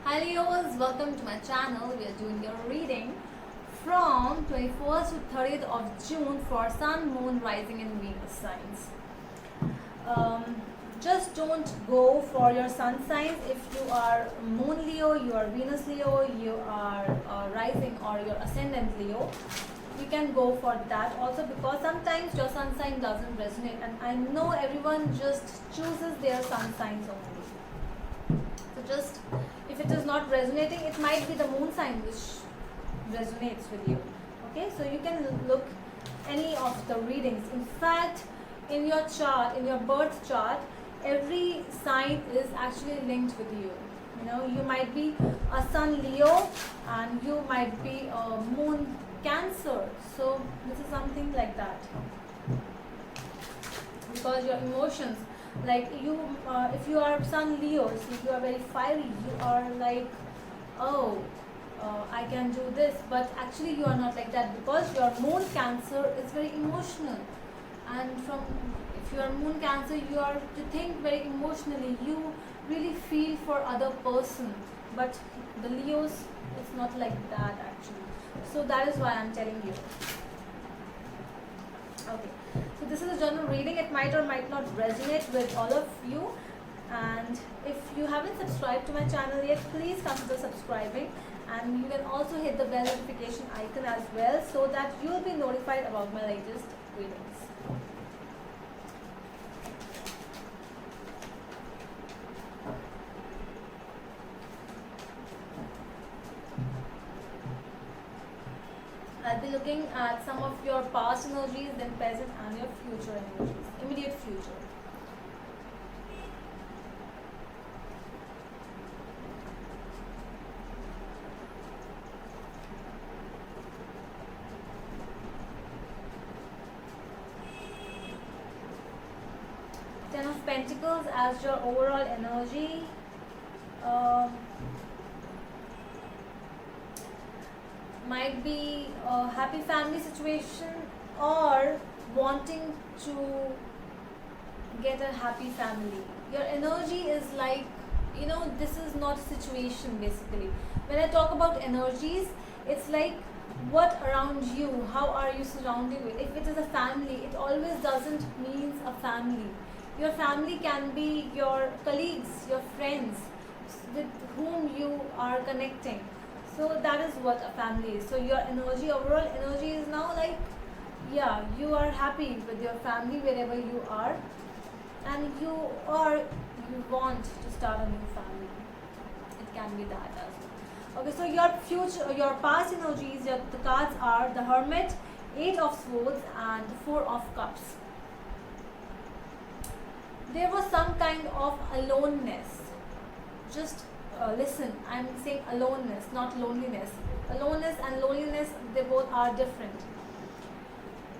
Hi Leos, welcome to my channel. We are doing your reading from 21st to 30th of June for Sun, Moon, Rising and Venus signs. Just don't go for your Sun signs. If you are Moon Leo, you are Venus Leo, you are Rising or your Ascendant Leo, you can go for that also, because sometimes your Sun sign doesn't resonate, and I know everyone just chooses their Sun signs only. So just, if it is not resonating, it might be the moon sign which resonates with you. Okay, so you can look any of the readings. In fact, in your chart, in your birth chart, every sign is actually linked with you. You know, you might be a Sun Leo and you might be a Moon Cancer. So this is something like that, because your emotions, like you, if you are Sun Leo, so you are very fiery, you are like, oh, I can do this, but actually you are not like that, because your Moon Cancer is very emotional, and from, if you are Moon Cancer, you are to think very emotionally, you really feel for other person, but the Leos, it's not like that actually. So that is why I'm telling you. Okay, so this is a general reading. It might or might not resonate with all of you, and if you haven't subscribed to my channel yet, please consider subscribing, and you can also hit the bell notification icon as well, so that you will be notified about my latest readings. I'll be looking at some of your past energies, then present, and your future energies, immediate future. Ten of Pentacles as your overall energy. Might be a happy family situation, or wanting to get a happy family. Your energy is like, you know, this is not a situation basically. When I talk about energies, it's like what around you, how are you surrounded with. If it is a family, it always doesn't mean a family. Your family can be your colleagues, your friends with whom you are connecting. So that is what a family is. So your energy, overall energy is now like, yeah, you are happy with your family wherever you are, and you want to start a new family. It can be that as well. Okay, so your future, your past energies, the cards are the Hermit, Eight of Swords and Four of Cups. There was some kind of aloneness. Just listen, I'm saying aloneness, not loneliness. Aloneness and loneliness, they both are different.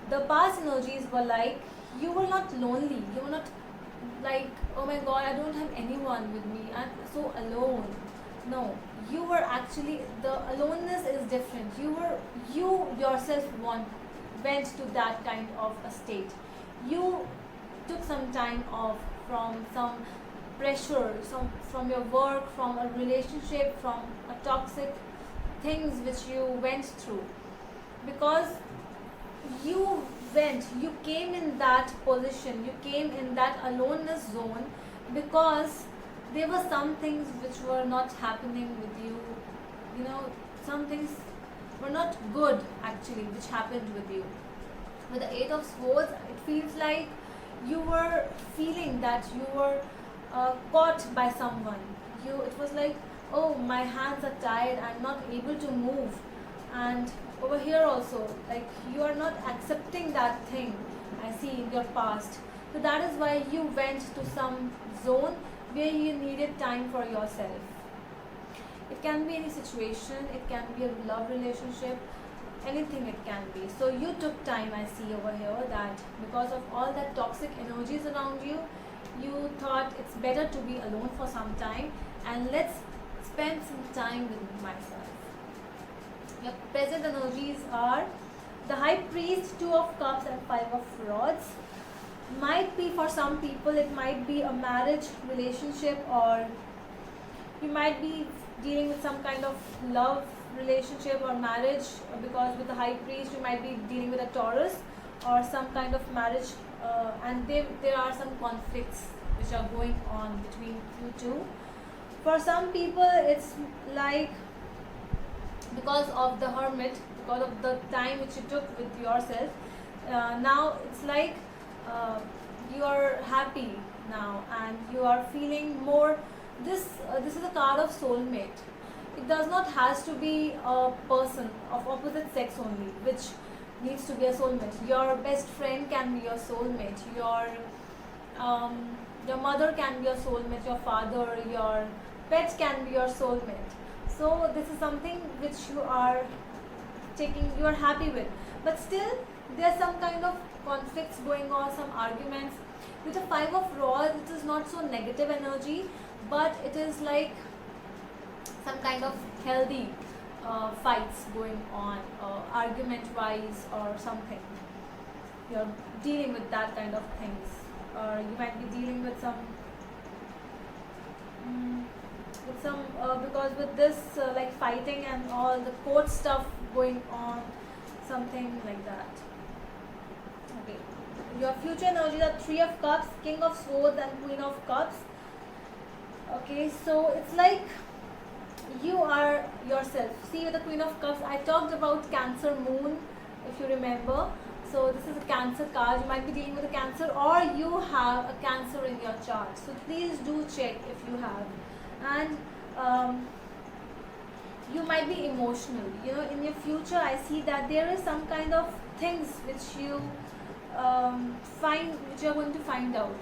The past energies were like, you were not lonely, you were not like, oh my god, I don't have anyone with me, I'm so alone. No, you were actually, the aloneness is different. You yourself went to that kind of a state. You took some time off from some pressure, from your work, from a relationship, from a toxic things which you went through, because you came in that position, you came in that aloneness zone, because there were some things which were not happening with you. You know, some things were not good actually which happened with you. With the Eight of Swords, it feels like you were feeling that you were caught by someone. It was like, oh, my hands are tied, I'm not able to move. And over here also, like, you are not accepting that thing I see in your past. So that is why you went to some zone where you needed time for yourself. It can be any situation, it can be a love relationship, anything it can be. So you took time, I see over here, that because of all that toxic energies around you, you thought it's better to be alone for some time, and let's spend some time with myself. Your present energies are the High Priest, Two of Cups and Five of Rods. Might be, for some people, it might be a marriage relationship, or you might be dealing with some kind of love relationship or marriage, because with the high priest you might be dealing with a Taurus or some kind of marriage, and there are some conflicts which are going on between you two. For some people it's like, because of the hermit, because of the time which you took with yourself, now it's like you are happy now and you are feeling more. This is a card of soulmate. It does not has to be a person of opposite sex only which needs to be a soulmate. Your best friend can be your soulmate, your mother can be your soulmate, your father, your pet can be your soulmate. So this is something which you are happy with, but still there's some kind of conflicts going on, some arguments. With the Five of Rods, it is not so negative energy, but it is like some kind of healthy fights going on, argument wise or something. You're dealing with that kind of things, or you might be dealing with some because with this like fighting and all the court stuff going on, something like that. Okay, your future energy are Three of Cups, King of Swords and Queen of Cups. Okay, so it's like you are yourself. See, with the Queen of Cups, I talked about Cancer Moon, if you remember. So this is a Cancer card. You might be dealing with a Cancer, or you have a Cancer in your chart. So please do check if you have. And you might be emotional. You know, in your future, I see that there is some kind of things which you which you are going to find out.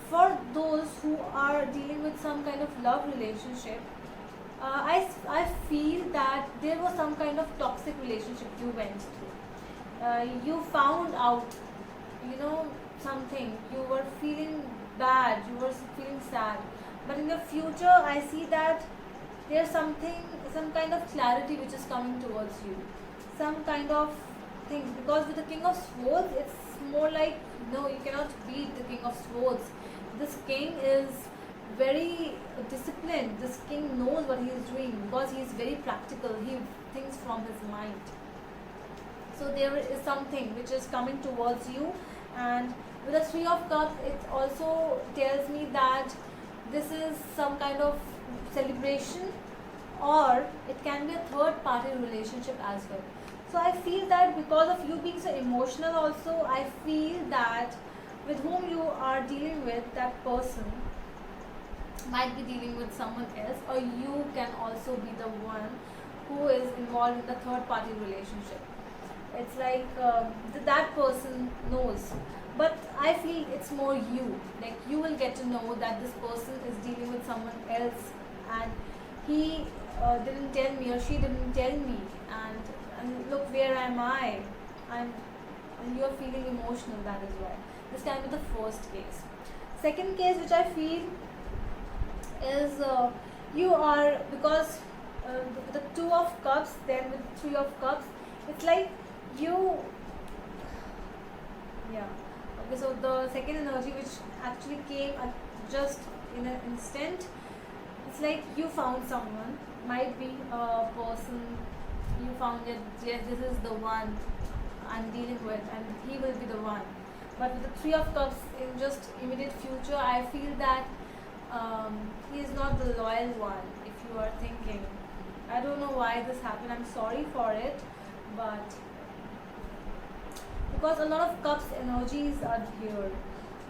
For those who are dealing with some kind of love relationship, I feel that there was some kind of toxic relationship you went through. You found out, you know, something. You were feeling bad. You were feeling sad. But in the future, I see that there's some kind of clarity which is coming towards you. Some kind of things. Because with the King of Swords, it's more like, no, you cannot beat the King of Swords. This king is very disciplined. This king knows what he is doing because he is very practical. He thinks from his mind. So there is something which is coming towards you. And with the Three of Cups, it also tells me that this is some kind of celebration, or it can be a third party relationship as well. So I feel that because of you being so emotional also, I feel that with whom you are dealing with, that person might be dealing with someone else, or you can also be the one who is involved in the third party relationship. It's like that person knows, but I feel it's more you. Like, you will get to know that this person is dealing with someone else, and he didn't tell me, or she didn't tell me, and look where am I, and you're feeling emotional. That is why this can be the first case. Second case which I feel is you are, because the Two of Cups, then with Three of Cups, it's like you, yeah. Okay, so the second energy which actually came just in an instant, it's like you found someone, might be a person, you found that yes, this is the one I'm dealing with and he will be the one. But with the Three of Cups, in just immediate future, I feel that he is not the loyal one. If you are thinking, I don't know why this happened, I'm sorry for it, but because a lot of Cups energies are here,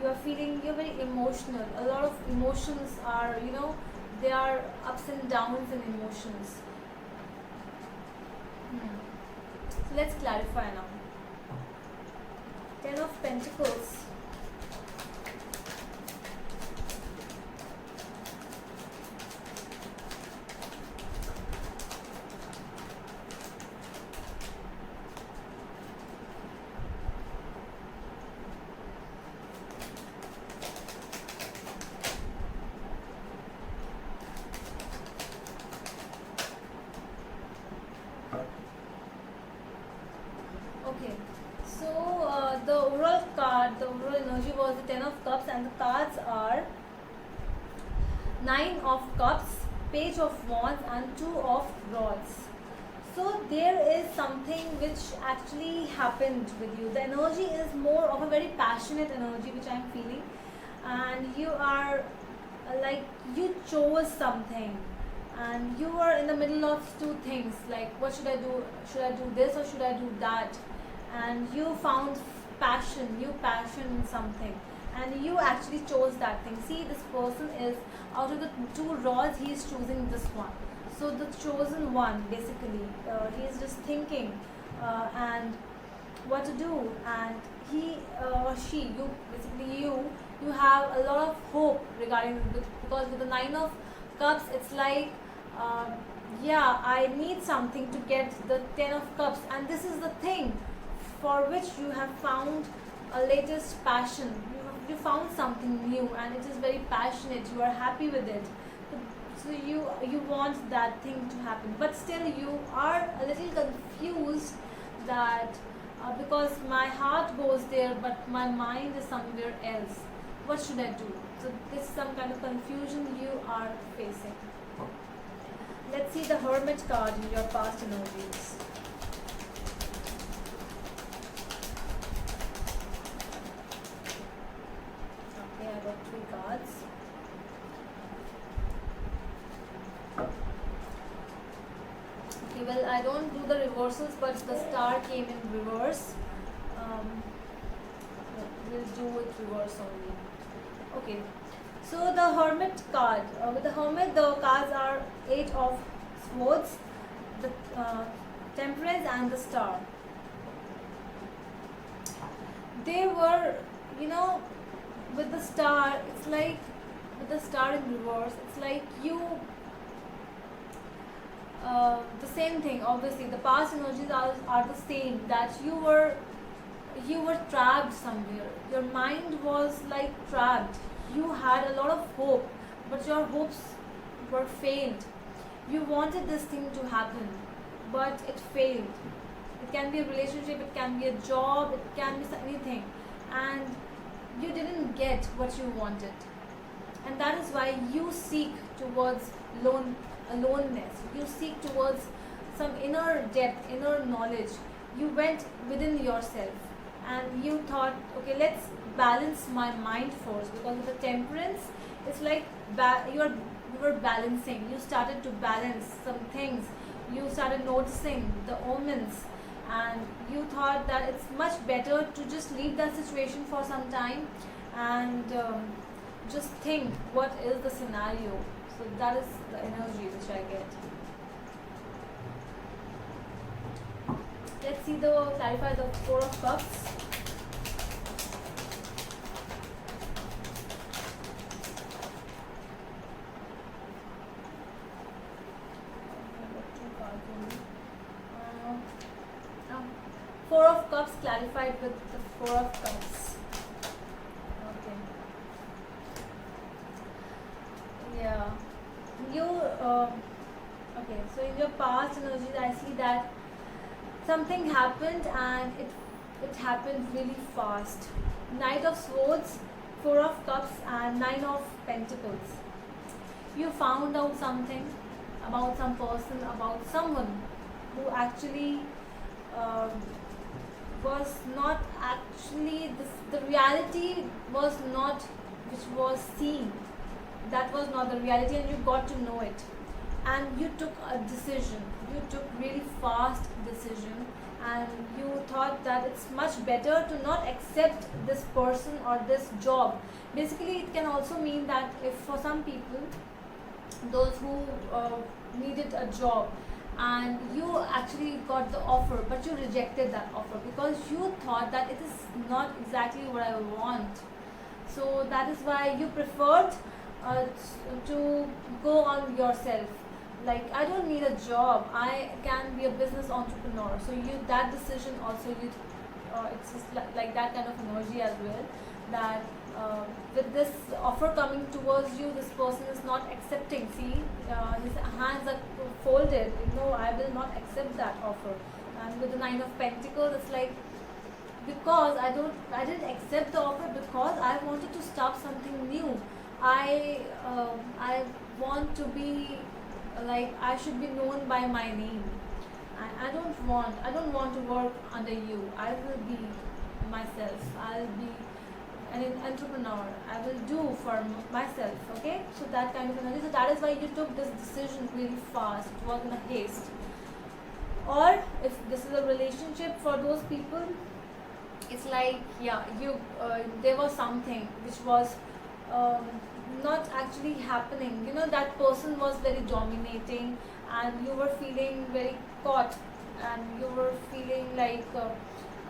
you are feeling, you're very emotional. A lot of emotions are, you know, they are ups and downs in emotions. So let's clarify now. Ten of Pentacles. Okay, so the overall card, the overall energy was the Ten of Cups, and the cards are Nine of Cups, Page of Wands and Two of Rods. So there is something which actually happened with you. The energy is more of a very passionate energy which I am feeling, and you are like you chose something, and you are in the middle of two things, like what should I do? Should I do this or should I do that? And you found new passion in something, and you actually chose that thing. See, this person is out of the two rods, he is choosing this one. So the chosen one, basically, he is just thinking and what to do, and he or she, you, basically you have a lot of hope regarding because with the Nine of Cups, it's like yeah, I need something to get the Ten of Cups, and this is the thing for which you have found a latest passion. You found something new, and it is very passionate. You are happy with it. So you want that thing to happen, but still you are a little confused that because my heart goes there but my mind is somewhere else. What should I do? So this is some kind of confusion you are facing. Let's see the Hermit card in your past energies. Okay, I got 3 cards. Well, I don't do the reversals, but the star came in reverse. We'll do it reverse only. Okay, so the Hermit card. With the Hermit, the cards are 8 of Swords, the Temperance, and the Star. They were, with the Star, it's like, with the Star in reverse, it's like you. The same thing, obviously the past energies are the same, that you were trapped somewhere. Your mind was like trapped. You had a lot of hope, but your hopes were failed. You wanted this thing to happen, but it failed. It can be a relationship, it can be a job, it can be anything, and you didn't get what you wanted, and that is why you seek towards aloneness. You seek towards some inner depth, inner knowledge. You went within yourself and you thought, okay, let's balance my mind first, because with the Temperance, it's like you were balancing. You started to balance some things. You started noticing the omens, and you thought that it's much better to just leave that situation for some time and just think what is the scenario. So that is the energy which I get. Let's see clarify the Four of Cups. Four of Cups clarified with the Four of Cups. Okay. Yeah. Okay, so in your past energies, I see that something happened and it happened really fast. Knight of Swords, Four of Cups, and Nine of Pentacles. You found out something about some person, about someone who actually was not actually the reality was not which was seen. That was not the reality, and you got to know it, and you took a decision. You took really fast decision, and you thought that it's much better to not accept this person or this job. Basically, it can also mean that if for some people, those who needed a job, and you actually got the offer, but you rejected that offer because you thought that it is not exactly what I want. So that is why you preferred to go on yourself. Like, I don't need a job, I can be a business entrepreneur. So that decision also, it's just like that kind of energy as well, that with this offer coming towards you, this person is not accepting. See, his hands are folded. No, I will not accept that offer. And with the Nine of Pentacles, it's like, because I didn't accept the offer because I wanted to start something new. I want to be like I should be known by my name. I don't want to work under you. I will be myself. I'll be an entrepreneur. I will do for myself. Okay, so that kind of energy. So that is why you took this decision really fast. It was in a haste. Or if this is a relationship for those people, it's like, yeah, you there was something which was um, not actually happening. You know, that person was very dominating, and you were feeling very caught, and you were feeling like,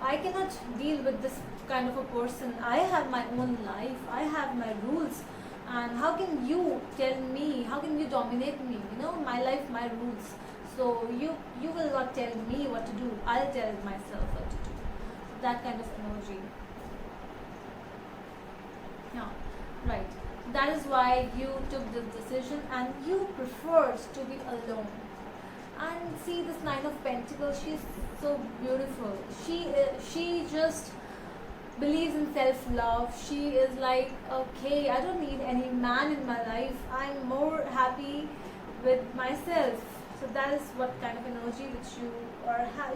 I cannot deal with this kind of a person. I have my own life, I have my rules, and how can you tell me, how can you dominate me? You know, my life, my rules. So you will not tell me what to do, I'll tell myself what to do. That kind of energy. Yeah, right. That is why you took this decision, and you preferred to be alone. And see this Nine of Pentacles, she's so beautiful. She just believes in self-love. She is like, okay, I don't need any man in my life. I'm more happy with myself. So that is what kind of energy which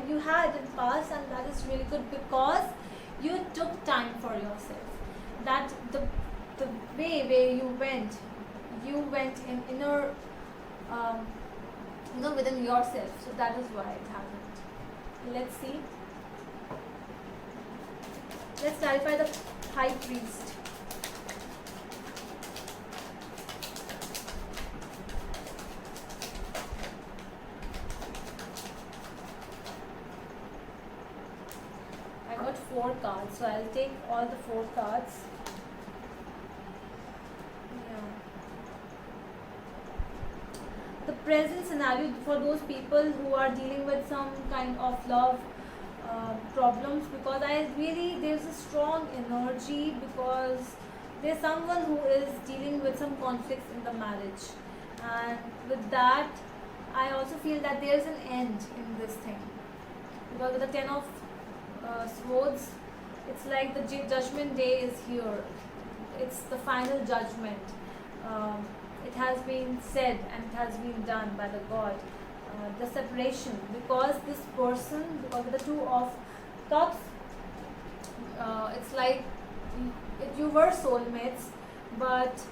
you had in past, and that is really good because you took time for yourself. That the way where you went in inner, within yourself. So that is why it happened. Let's see. Let's clarify the High Priest. I got 4 cards, so I'll take all the 4 cards. Yeah. The present scenario for those people who are dealing with some kind of love problems, because there's a strong energy, because there's someone who is dealing with some conflicts in the marriage, and with that I also feel that there's an end in this thing, because with the 10 of swords, it's like the judgment day is here. It's the final judgment. It has been said and it has been done by the God. The separation, because this person, because of the 2 of cups, it's like you were soulmates, but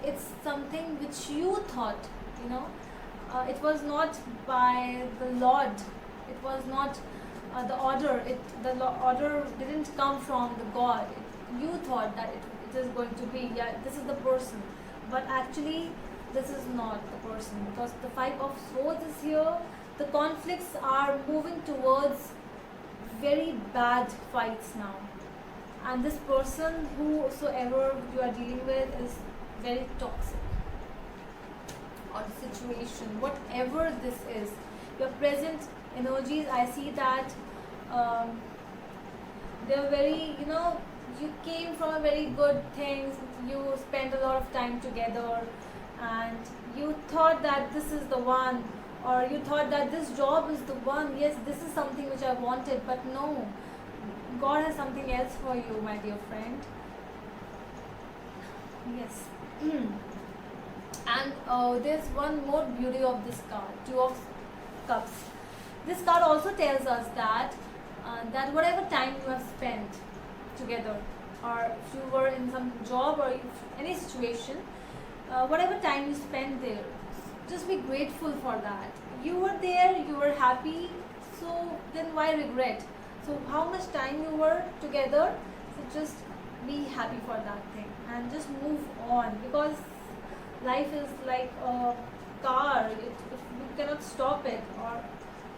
it's something which you thought, it was not by the Lord, it was not the order, the order didn't come from the God. You thought that it is going to be, yeah, this is the person, but actually this is not the person, because the 5 of swords is here. The conflicts are moving towards very bad fights now, and this person, whosoever you are dealing with, is very toxic, or the situation, whatever this is, your present energies, I see that they're very, you came from a very good things, you spent a lot of time together, and you thought that this is the one, or you thought that this job is the one. Yes, this is something which I wanted, but no, God has something else for you, my dear friend. Yes. And there's one more beauty of this card, 2 of cups. This card also tells us that whatever time you have spent together, or if you were in some job or any situation, whatever time you spent there, just be grateful for that. You were there, you were happy, so then why regret? So how much time you were together, so just be happy for that thing and just move on, because life is like a car. You cannot stop it, or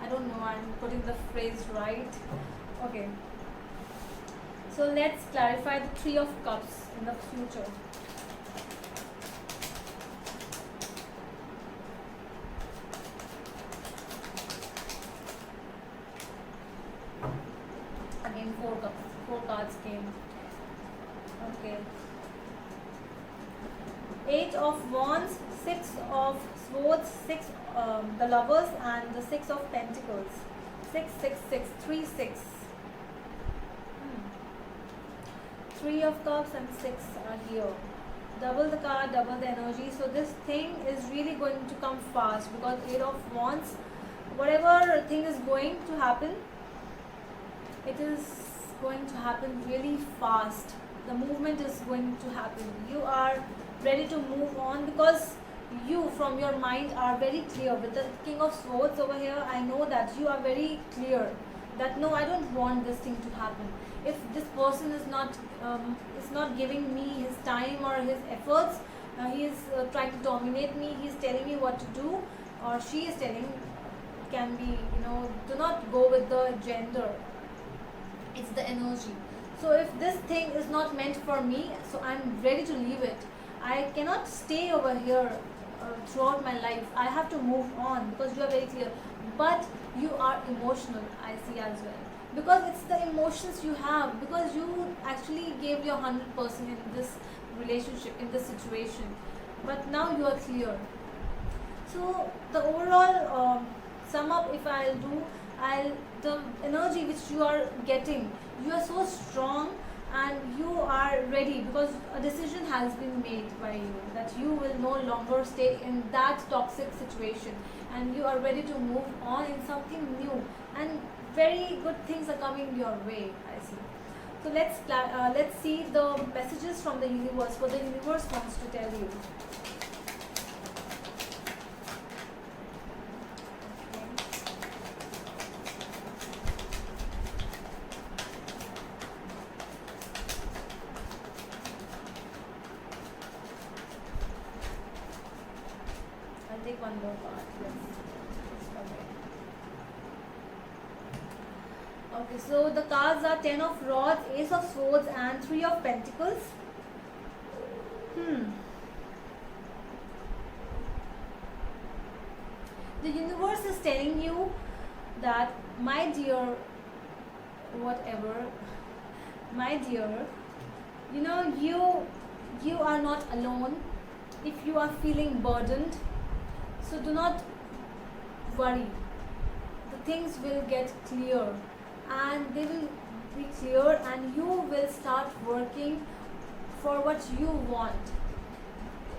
I don't know, I'm putting the phrase right. Okay, so let's clarify the 3 of cups in the future. Again, 4 cups, 4 cards came. Okay, 8 of wands, 6 of swords, 6 the lovers, and the 6 of pentacles. 6 6 6 3 6. 3 of cups and 6 are here. double the card, double the energy. So this thing is really going to come fast, because Eight of Wands, whatever thing is going to happen, it is going to happen really fast. The movement is going to happen. You are ready to move on, because you from your mind are very clear. With the King of Swords over here, I know that you are very clear that no, I don't want this thing to happen. If this person is not giving me his time or his efforts, he is trying to dominate me, he is telling me what to do, or she is telling, can be, do not go with the gender, it's the energy. So if this thing is not meant for me, so I'm ready to leave it. I cannot stay over here throughout my life. I have to move on, because you are very clear. But you are emotional, I see as well, because it's the emotions you have, because you actually gave your 100% in this relationship, in this situation, but now you are clear. So the overall sum up, if the energy which you are getting, you are so strong and you are ready, because a decision has been made by you that you will no longer stay in that toxic situation, and you are ready to move on in something new, and very good things are coming your way, I see. So let's see the messages from the universe, what the universe wants to tell you. I'll take one more card. Yes. Okay, so the cards are Ten of Rods, Ace of Swords, and Three of Pentacles. The universe is telling you that, my dear, whatever, my dear, you are not alone. If you are feeling burdened, so do not worry. The things will get clear, and they will be clear, and you will start working for what you want.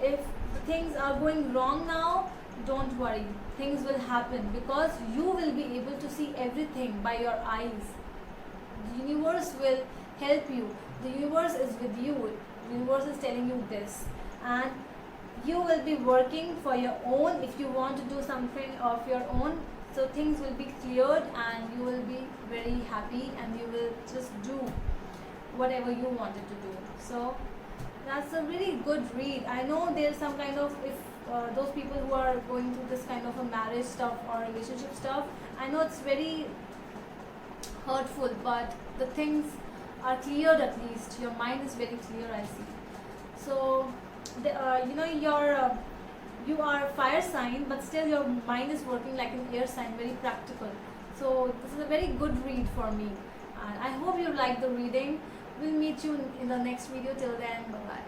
If things are going wrong now, don't worry, things will happen, because you will be able to see everything by your eyes. The universe will help you. The universe is with you. The universe is telling you this, and you will be working for your own. If you want to do something of your own, so things will be cleared, and you will be very happy, and you will just do whatever you wanted to do. So that's a really good read. I know there's some kind of, if those people who are going through this kind of a marriage stuff or relationship stuff, I know it's very hurtful, but the things are cleared. At least your mind is very clear, I see. So you are fire sign, but still your mind is working like an air sign, very practical. So this is a very good read for me, and I hope you like the reading. We'll meet you in the next video. Till then, bye bye.